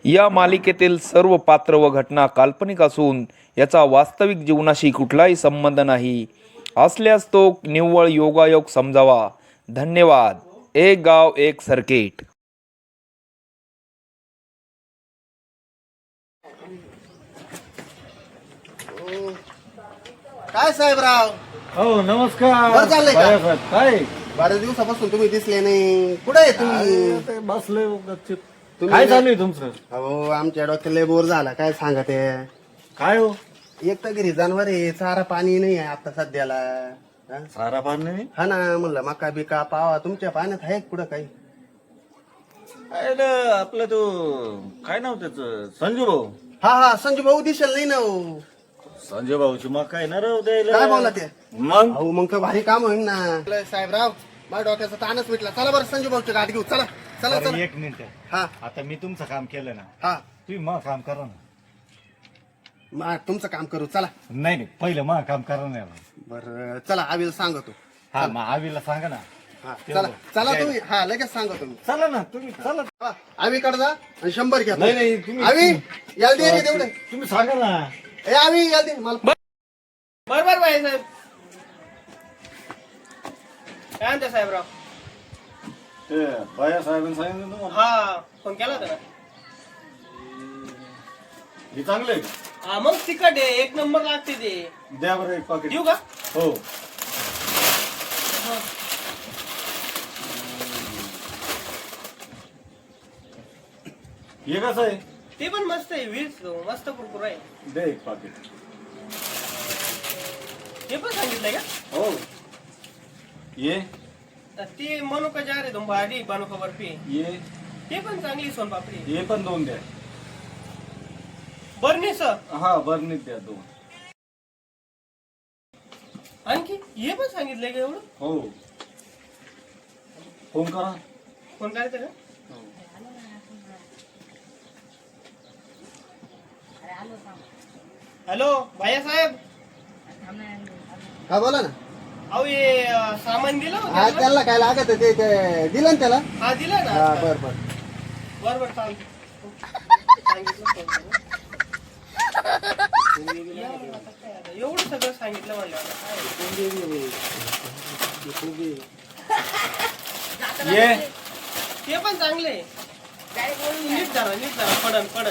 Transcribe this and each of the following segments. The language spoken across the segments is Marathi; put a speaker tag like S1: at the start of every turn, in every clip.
S1: या मालिकेतील सर्व पात्र व घटना काल्पनिक असून याचा वास्तविक जीवनाशी कुठलाही संबंध नाही असल्यास तो निव्वळ योगायोग समजावा. धन्यवाद. एक गाव एक सर्किट.
S2: काय साहेबराव?
S3: हो नमस्कार.
S2: बरं चाललंय का?
S3: साहेब, काय
S2: बऱ्याच दिवसापासून तुम्ही दिसले नाही. कुठे आहे तुम्ही?
S3: ते बसले गच्चीत.
S2: तुम्ही
S3: काय चालू आहे तुमचं?
S2: अहो आमच्या डोक्याला लय बोर झाला. काय सांगा ते,
S3: काय हो
S2: एक तर घरी जनावर आहे, चारा पाणी नाही आहे आता सध्याला. हा?
S3: सारा पाणी नाही?
S2: हा ना, म्हणलं मका बिका पावा. तुमच्या पाण्यात आहे पुढं काही?
S3: अरे आपलं तो काय नाव त्याचं, संजू भाऊ.
S2: हा संजू भाऊ दिसेल नाही ना हो.
S3: संजय भाऊची मग काय ना राव द्यायला.
S2: काय बोला ते?
S3: मग
S2: अहो मग तर भारी काम होईल ना. साहेबराव माझ्या डोक्याचा ताणच मिटला. चला बरं संजू भाऊची गाठ घेऊ. चला चला चला.
S4: एक मिनिट.
S2: हा
S4: आता मी तुमचं काम केलं ना,
S2: हा
S4: तुम्ही मग काम करा ना.
S2: तुमचं काम करू. चला
S4: नाही नाही, पहिलं मग काम करा ना.
S2: बरं चला, आवीला सांगतो.
S4: हा मग आवीला सांगा ना.
S2: हा चला चला तुम्ही. हा लगेच सांगा तुम्ही.
S4: चला ना तुम्ही, चला.
S2: आवीकडे जा आणि 100 घ्या.
S4: नाही नाही, तुम्ही
S2: आवी याल दे रे तेवढे.
S4: तुम्ही सांगा ना.
S2: ए आवी याल दे मला.
S5: बरोबर बाई साहेब. काय म्हणते साहेबराव?
S3: ते बाया साहेबांनी सांगितलं तुम्हाला
S5: हा फोन केला होता ना.
S3: हे चांगले
S5: हा मग तिकट आहे, एक नंबर लागते ते.
S3: द्या बरं एक पाकिट.
S5: देऊ का?
S3: हो. हे कसं आहे?
S5: ते पण मस्त आहे, वीज मस्त कुरकुर आहे.
S3: दे एक पाकिट.
S5: ते पण सांगितलंय का?
S3: हो. ये
S5: ते मनुका जार आहे, भारी मनुका बर्फी.
S3: ये
S5: ते पण चांगली सोनपापडी.
S3: ये पण 2 द्या.
S5: बर्नीस
S3: हा बरणीत द्या 2.
S5: आणखी हे पण सांगितलंय का एवढं?
S3: हो. फोन करा.
S5: फोन करायचं का? हॅलो भैया साहेब.
S2: हा बोला ना.
S5: अहो हे सामान दिलं
S2: हा
S5: होतं.
S2: त्याला काय लागत ते दिलं ना त्याला.
S5: हा दिलं ना.
S2: हा बर बर.
S5: बरोबर चालतं. एवढं सगळं सांगितलं म्हणलं.
S3: ये
S5: ते पण चांगले. नीट जरा पडन.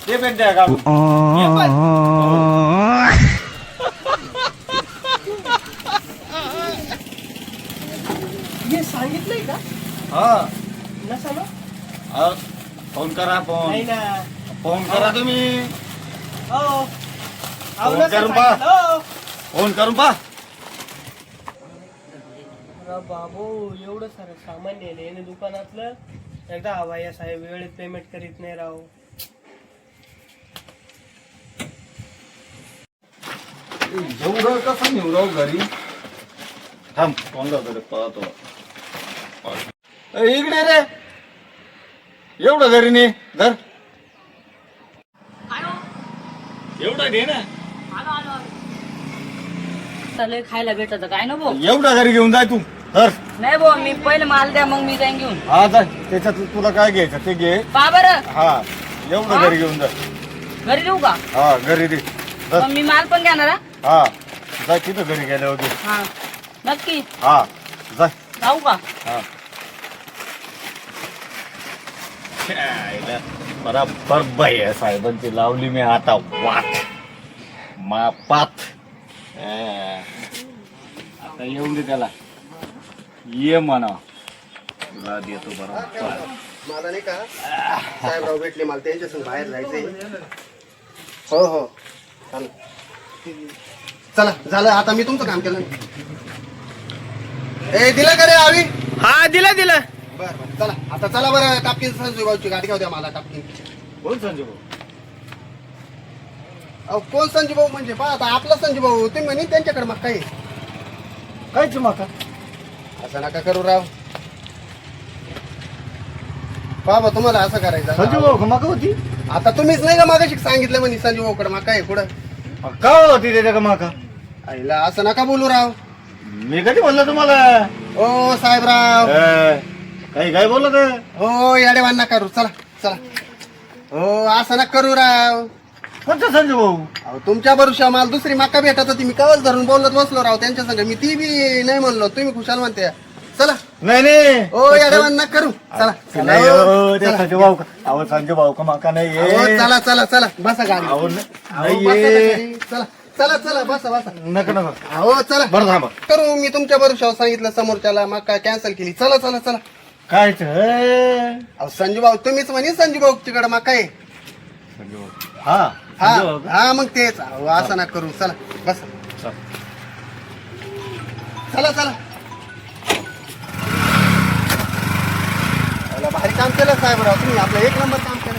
S3: ते पण द्या का.
S5: हे पण. हे सांगितलंय का?
S3: हा
S5: नसा ना?
S3: हा, फोन करा.
S5: नाही ना.
S3: फोन करा तुम्ही.
S5: हो. अहो,
S3: फोन
S5: नसेल
S3: करून पहा.
S5: सांगितलं. हो.
S3: फोन करून पहा.
S5: अरे बाबू एवढं सारं सामान नेले याने दुकानातलं. एकदा भैया साहेब वेळेत पेमेंट करीत नाही राव.
S3: एवढं कसं नेऊ राव घरी. थांब फोन लावतो पाहतो. इकडे रे. एवढं घरी ने धर. एवढं घे ना.
S6: चालेल खायला भेटत काय ना भाऊ.
S3: एवढं घरी घेऊन जाय तू. धर.
S6: नाही भाऊ मी पहिले माल द्या मग मी जाईन घेऊन.
S3: हा जाय. त्याच्यात तुला काय घ्यायचं ते घे.
S6: पा बरं
S3: हा एवढं घरी घेऊन जा.
S6: घरी देऊ का?
S3: हा घरी दे. धर.
S6: मग मी माल पण घेणार हा?
S3: हा जाय तिथं घरी गेल्यावर दे.
S6: हा नक्की
S3: हा जाय.
S6: जाऊ का?
S3: हा बराबर बाई साहेबांची लावली मी आता वाट मापात. आता येऊन दे त्याला. ये म्हणा तुला देतो बरोबर.
S2: मला नाही का साहेबराव भेटले, मला त्यांच्यासून बाहेर जायचंय. हो चालेल. चला झालं आता. मी तुमचं काम केलं. ए दिलं का रे आवी?
S5: हा दिलं.
S2: बर चला आता. चला बरं टापकीन संजू भाऊची गाडी घेऊ द्या मला. टापकीन.
S3: कोण संजय भाऊ?
S2: अहो कोण संजू भाऊ म्हणजे पहा आता आपला संजू भाऊ. तुम्ही म्हणे त्यांच्याकडे मग काही
S3: कायच माका.
S2: असं नका करू राव. बाबा तुम्हाला असं
S3: संजय
S2: करायचं.
S3: भाऊ माका होती.
S2: आता तुम्हीच नाही का मागाशी सांगितलं म्हणे संजू भाऊकडे मग काय पुढं.
S3: का होती त्याच्या का माका.
S2: आईला असं नका बोलू राव.
S3: मी कधी बोललो तुम्हाला.
S2: ओ साहेबराव.
S3: काही काय बोलत.
S2: हो येडेवान नका करू. चला चला. हो असं ना करू राव.
S4: कोणतं संजू भाऊ?
S2: अहो तुमच्या भरोशा मला दुसरी मका भेटत होती, मी कवच धरून बोलत बसलो राव त्यांच्या संग. मी ती बी नाही म्हणलो, तुम्ही खुशाल म्हणते. चला
S4: नाही नाही
S2: ओ या ना करू. चला
S4: नाही
S2: चला,
S4: हो, ते
S2: चला.
S4: संजू भाऊ अहो संजू भाऊ का माका नाही
S2: अहो,
S4: ये.
S2: चला चला चला बसा गाडी.
S4: अहो,
S2: अहो,
S4: नाही
S2: बसा ना
S4: ये.
S2: गाडी. चला चला चला बसा बसा.
S4: नका नका
S2: अहो चला
S4: बरं थांबा.
S2: करू. मी तुमच्या भरोशावर सांगितलं, समोरच्याला मका कॅन्सल केली. चला चला चला.
S4: काय
S2: अहो संजू भाऊ तुम्हीच म्हणे संजू भाऊ तिकडे मका आहे.
S4: संजू भाऊ हा
S2: हा
S4: संजू भाऊ का?
S2: हा मग तेच. अहो असं ना करू. चला बसा.
S4: चल.
S2: चला चला. चला, भारी काम केलं साहेबराव तुम्ही. आपलं एक नंबर काम केलं.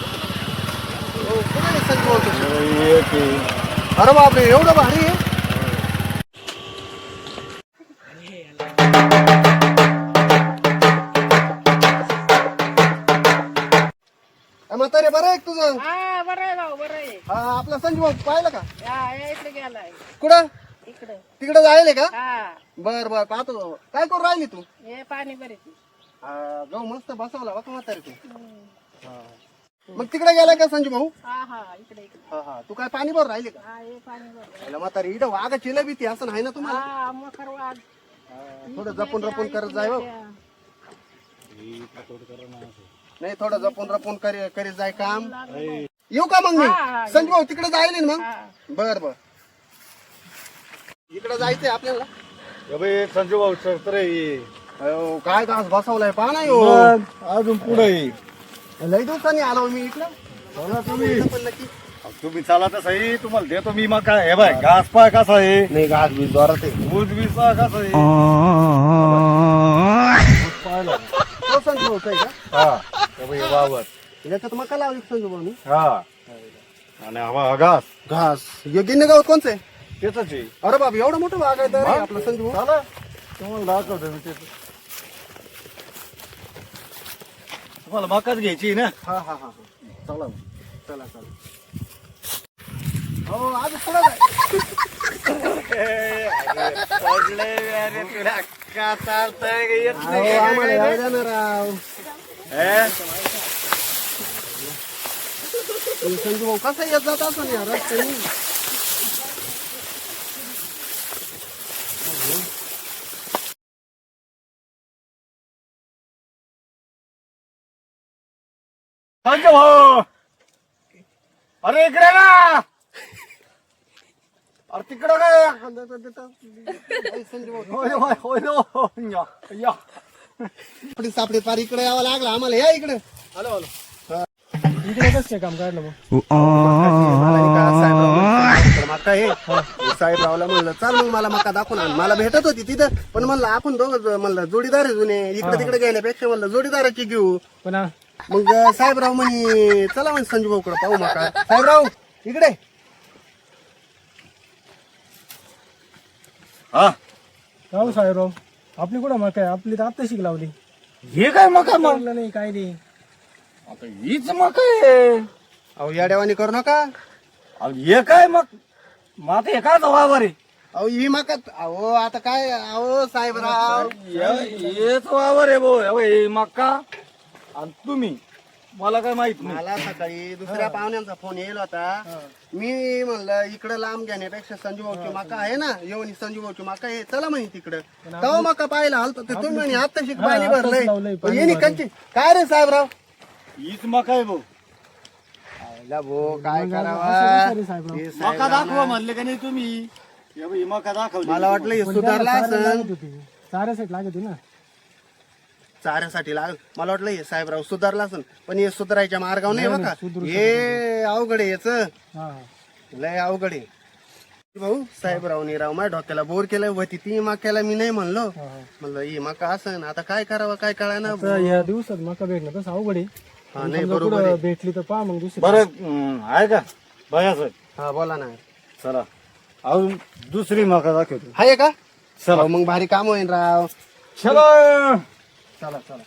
S2: हो, कुठे आहे संजू भाऊ तुमचे? अरे बापरे एवढं भारी आहे. म्हातारे बरं आहे का तुझं?
S7: हा बरं आहे भाऊ बरं आहे.
S2: हा आपला संजू भाऊ पाहिलं का?
S7: हा या इकडे गेलाय
S2: कुठं?
S7: इकडे.
S2: तिकडे जायले का?
S7: हा
S2: बर बर पाहतो. काय करू राहिली तू?
S7: हे पाणी बरे
S2: जाऊ मस्त बसवला बघ म्हातारे तू. हा. मग तिकडे गेलाय का संजू भाऊ?
S7: हा हा इकडे इकडे.
S2: हा हा तू काय पाणी भर राहिले का?
S7: हा हे पाणी बरं.
S2: पहिला म्हातारे इथं वाघाची लय भीती असं नाही ना तुम्हाला?
S7: हा मकर वाघ.
S2: थोडं जपून रपून करत जाय हो. नाही थोडं जपून रपून करीत जाय काम. येऊ का मग मी? संजू भाऊ तिकडे जायले ना मग? बर बर. इकडे जायचंय आपल्याला.
S4: अबे संजू भाऊ तर
S2: अहो, काय घास बसवलाय पहा नाही हो.
S4: अजून पुढे
S2: लय दिवसांनी आलो मी इकडं.
S4: तुम्ही
S2: पण नक्की
S4: तुम्ही चाला तर सही तुम्हाला देतो मी मग काय हे बाय घास पाय कसा आहे
S2: नाही घास बीस जोरात आहे.
S4: ऊस बीस पाय कसा आहे ऊस पाहिला
S2: हो संजू भाऊ काय का?
S4: हा हे बाई वावर
S2: याच्यात मका लावली संजू भाऊ मी.
S4: हा आणि हा घास
S2: घास गिन्ने गावात कोणचं आहे?
S4: तेच आहे
S2: अरे बाबा एवढं मोठं बाग आहे तर आपलं संजू भाऊ.
S4: चाला तुम्हाला दाखवतो मी तेच तुम्हाला मकाच घ्यायची ना
S2: हा हा हा हा.
S4: चला
S2: चला चला. हो आज पुढे जाय.
S4: पडले अरे तुला का चालतंय येत
S2: अहो, आम्हाला यायला द्या ना राव. संजू भाऊ कसं येत जात असं नाही रस्त्याने.
S4: संजू भाऊ अरे इकडे ना अरे तिकडं काय
S2: संजू भाऊ
S4: होय होय होय हो. या या
S2: सापडे सापडे पार इकडे यावं लागलं आम्हाला. या इकडे.
S4: हॅलो हॅलो
S5: इकडे कसं काय काम काढलं मग?
S2: मका हे साहेबरावला म्हणलं चाल मग मला मका दाखवून आण. मला भेटत होती तिथं पण म्हणलं आपण दोघं म्हणलं जोडीदार आहे जुने. इकडे तिकडे गेल्यापेक्षा म्हणलं जोडीदाराची घेऊ.
S5: पण
S2: मग साहेबराव म्हणे चला म्हणे संजू भाऊकडे पाहू मका. साहेबराव इकडे.
S4: हा
S5: राहू साहेबराव आपली कुठं मग काय आपली तर आत्ता शिक लावली.
S4: हे काय मका मग
S5: लागलं नाही काय नाही.
S4: आता हीच मका आहे
S2: अहो या देवानी करू नका.
S4: अहो, हे काय मग हे काय वावर आहे
S2: अहो ही मका. अहो आता काय. अहो साहेबराव
S4: हेच वावर आहे भाऊ हे मका आणि तुम्ही मला काय माहित नाही
S2: मला सकाळी दुसऱ्या पाहुण्यांचा फोन येईल होता. मी म्हणलं इकडे लांब घेण्यापेक्षा संजू भाऊची मका आहे ना येऊन संजू भाऊची मका आहे चला म्हणे तिकडं. तेव्हा मका पाहिला हलत ते तुम्ही म्हणे आता शिक पाणी भरलंय येणे कंची. काय रे साहेबराव?
S4: हीच मका आहे भाऊ
S2: भाऊ काय करावा.
S4: मका दाखवा म्हणले का नाही तुम्ही हे बघ, ही मका दाखवली
S2: मला वाटलं हे सुधारला असेल.
S5: चाऱ्यासाठी लागत ना.
S2: चाऱ्यासाठी लागल. मला वाटलं हे साहेबराव सुधारला असेल पण हे सुधारायच्या मार्गावर नाही बघा. हे अवघड आहे याच
S5: हा
S2: लय अवघड आहे. भाऊ साहेबरावनी राव माझ्या डोक्याला बोर केलं होती ती मक्याला मी नाही म्हणलो म्हणलं ही मका असं आता काय करावं काय कळा ना
S5: या दिवसात मका भेटणं तसं अवघड आहे.
S2: हा नाही
S5: समजा
S2: बरोबर
S5: कुठं भेटली तर पहा मग दुसरी.
S4: बरं आहे का बयाच
S2: हा बोला ना
S4: चला अजून दुसरी मका दाखवतो
S2: हाय का चला मग भारी काम होईल राव
S4: चला
S2: चला चला